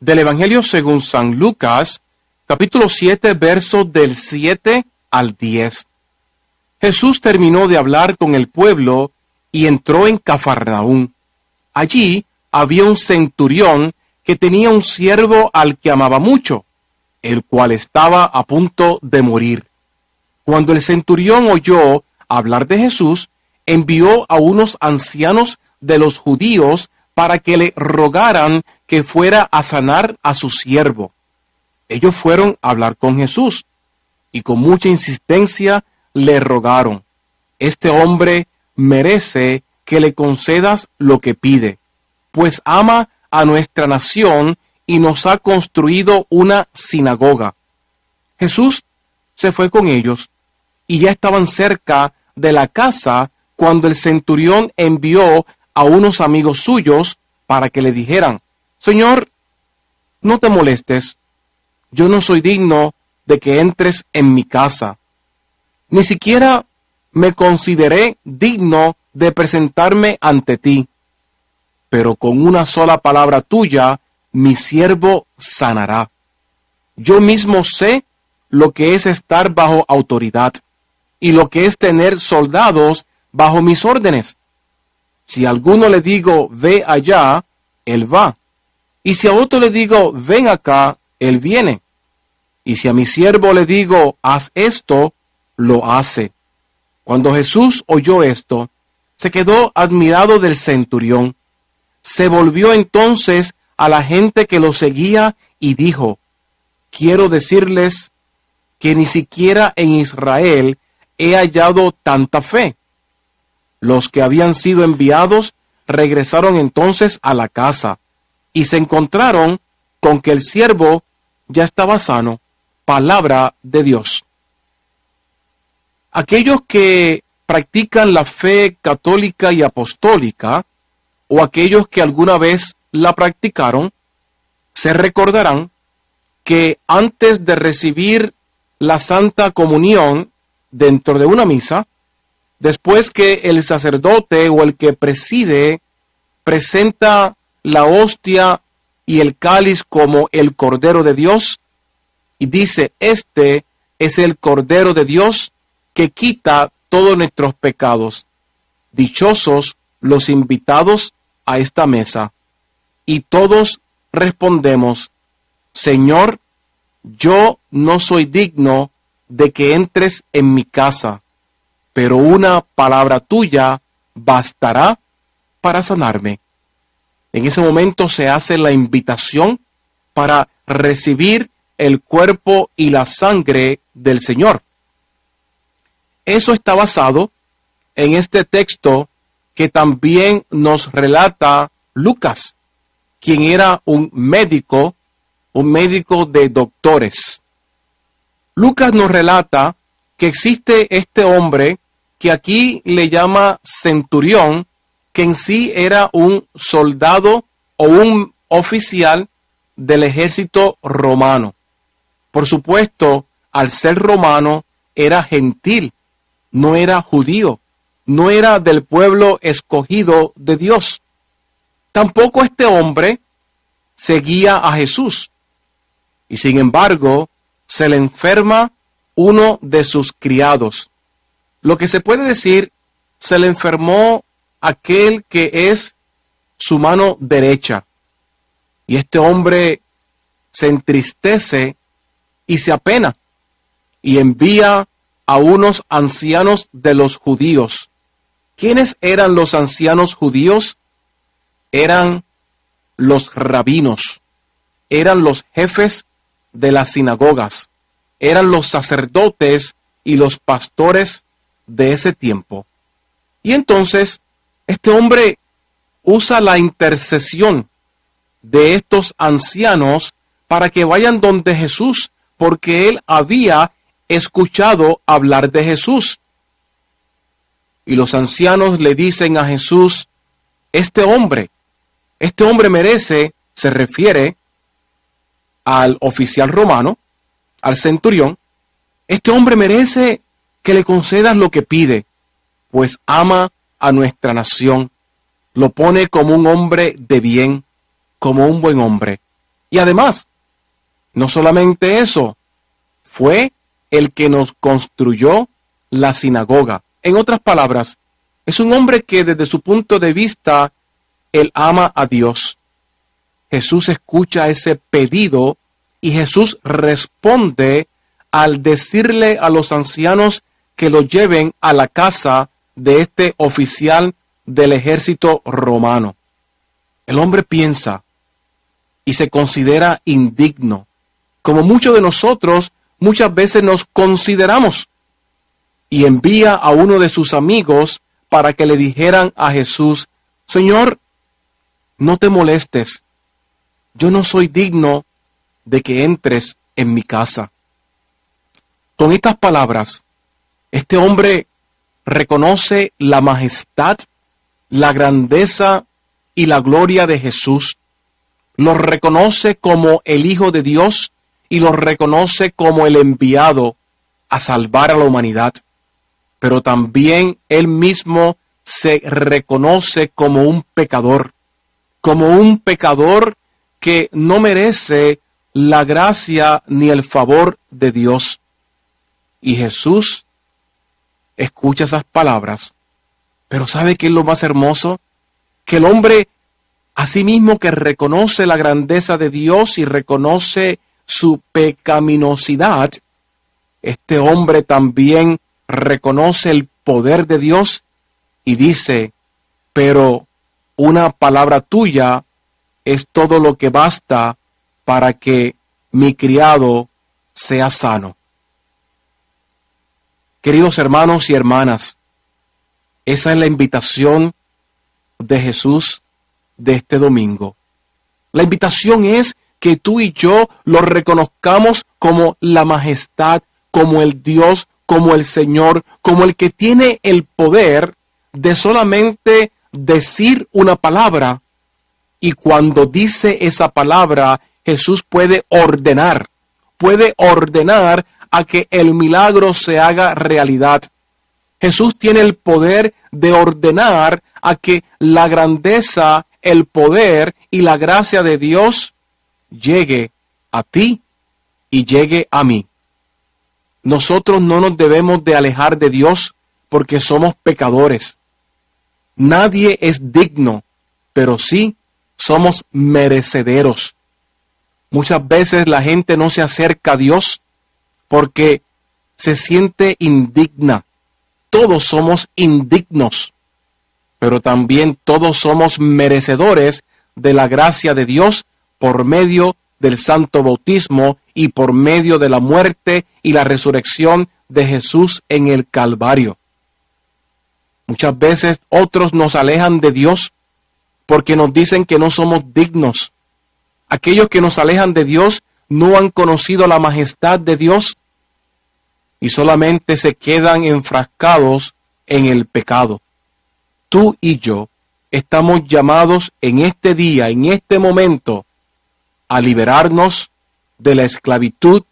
Del Evangelio según San Lucas, capítulo 7, versos del 7 al 10. Jesús terminó de hablar con el pueblo y entró en Cafarnaúm. Allí había un centurión que tenía un siervo al que amaba mucho, el cual estaba a punto de morir. Cuando el centurión oyó hablar de Jesús, envió a unos ancianos de los judíos para que le rogaran que fuera a sanar a su siervo. Ellos fueron a hablar con Jesús y con mucha insistencia le rogaron: este hombre merece que le concedas lo que pide, pues ama a nuestra nación y nos ha construido una sinagoga. Jesús se fue con ellos y ya estaban cerca de la casa cuando el centurión envió a unos amigos suyos para que le dijeran: Señor, no te molestes, yo no soy digno de que entres en mi casa. Ni siquiera me consideré digno de presentarme ante ti, pero con una sola palabra tuya mi siervo sanará. Yo mismo sé lo que es estar bajo autoridad y lo que es tener soldados bajo mis órdenes. Si a alguno le digo, ve allá, él va. Y si a otro le digo, ven acá, él viene. Y si a mi siervo le digo, haz esto, lo hace. Cuando Jesús oyó esto, se quedó admirado del centurión. Se volvió entonces a la gente que lo seguía y dijo: quiero decirles que ni siquiera en Israel he hallado tanta fe. Los que habían sido enviados regresaron entonces a la casa y se encontraron con que el siervo ya estaba sano. Palabra de Dios. Aquellos que practican la fe católica y apostólica, o aquellos que alguna vez la practicaron, se recordarán que antes de recibir la Santa Comunión dentro de una misa, después que el sacerdote o el que preside presenta la hostia y el cáliz como el Cordero de Dios, y dice: este es el Cordero de Dios que quita todos nuestros pecados. Dichosos los invitados a esta mesa. Y todos respondemos: Señor, yo no soy digno de que entres en mi casa, pero una palabra tuya bastará para sanarme. En ese momento se hace la invitación para recibir el cuerpo y la sangre del Señor. Eso está basado en este texto que también nos relata Lucas, quien era un médico de doctores. Lucas nos relata que existe este hombre que aquí le llama centurión, que en sí era un soldado o un oficial del ejército romano. Por supuesto, al ser romano, era gentil, no era judío, no era del pueblo escogido de Dios. Tampoco este hombre seguía a Jesús. Y sin embargo, se le enferma uno de sus criados. Lo que se puede decir, se le enfermó aquel que es su mano derecha. Y este hombre se entristece y se apena y envía a unos ancianos de los judíos. ¿Quiénes eran los ancianos judíos? Eran los rabinos, eran los jefes de las sinagogas, eran los sacerdotes y los pastores de ese tiempo. Y entonces, este hombre usa la intercesión de estos ancianos para que vayan donde Jesús, porque él había escuchado hablar de Jesús. Y los ancianos le dicen a Jesús: este hombre merece, se refiere al oficial romano, al centurión, este hombre merece que le concedas lo que pide, pues ama a nuestra nación, lo pone como un hombre de bien, como un buen hombre. Y además, no solamente eso, fue el que nos construyó la sinagoga. En otras palabras, es un hombre que desde su punto de vista, él ama a Dios. Jesús escucha ese pedido y Jesús responde al decirle a los ancianos que lo lleven a la casa de este oficial del ejército romano. El hombre piensa y se considera indigno, como muchos de nosotros muchas veces nos consideramos, y envía a uno de sus amigos para que le dijeran a Jesús: Señor, no te molestes, yo no soy digno de que entres en mi casa. Con estas palabras, este hombre reconoce la majestad, la grandeza y la gloria de Jesús. Lo reconoce como el Hijo de Dios y lo reconoce como el enviado a salvar a la humanidad. Pero también él mismo se reconoce como un pecador que no merece la gracia ni el favor de Dios. Y Jesús escucha esas palabras, pero ¿sabe qué es lo más hermoso? Que el hombre, asimismo que reconoce la grandeza de Dios y reconoce su pecaminosidad, este hombre también reconoce el poder de Dios y dice: pero una palabra tuya es todo lo que basta para que mi criado sea sano. Queridos hermanos y hermanas, esa es la invitación de Jesús de este domingo. La invitación es que tú y yo lo reconozcamos como la majestad, como el Dios, como el Señor, como el que tiene el poder de solamente decir una palabra, y cuando dice esa palabra, Jesús puede ordenar a que el milagro se haga realidad. Jesús tiene el poder de ordenar a que la grandeza, el poder y la gracia de Dios llegue a ti y llegue a mí. Nosotros no nos debemos de alejar de Dios porque somos pecadores. Nadie es digno, pero sí somos merecederos. Muchas veces la gente no se acerca a Dios porque se siente indigna. Todos somos indignos, pero también todos somos merecedores de la gracia de Dios por medio del santo bautismo y por medio de la muerte y la resurrección de Jesús en el Calvario. Muchas veces otros nos alejan de Dios porque nos dicen que no somos dignos. Aquellos que nos alejan de Dios no han conocido la majestad de Dios y solamente se quedan enfrascados en el pecado. Tú y yo estamos llamados en este día, en este momento, a liberarnos de la esclavitud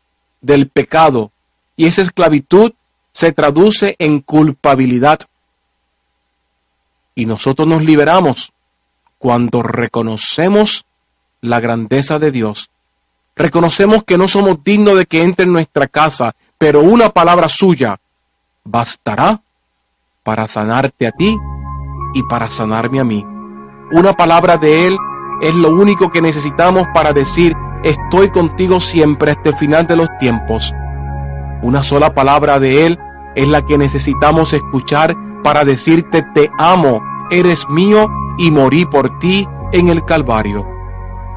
del pecado. Y esa esclavitud se traduce en culpabilidad. Y nosotros nos liberamos cuando reconocemos la grandeza de Dios. Reconocemos que no somos dignos de que entre en nuestra casa, pero una palabra suya bastará para sanarte a ti y para sanarme a mí. Una palabra de Él es lo único que necesitamos para decir: estoy contigo siempre hasta el final de los tiempos. Una sola palabra de Él es la que necesitamos escuchar para decirte: te amo, eres mío y morí por ti en el Calvario.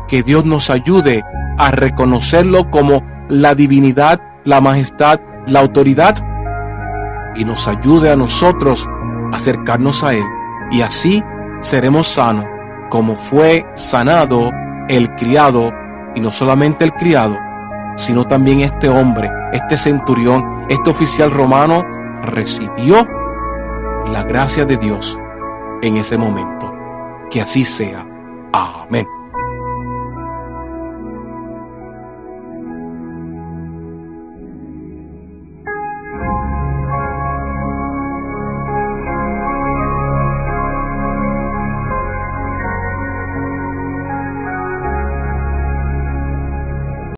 Que Dios nos ayude a reconocerlo como la divinidad, la majestad, la autoridad, y nos ayude a nosotros a acercarnos a Él, y así seremos sanos, como fue sanado el criado, y no solamente el criado, sino también este hombre, este centurión, este oficial romano recibió la gracia de Dios en ese momento. Que así sea. Amén.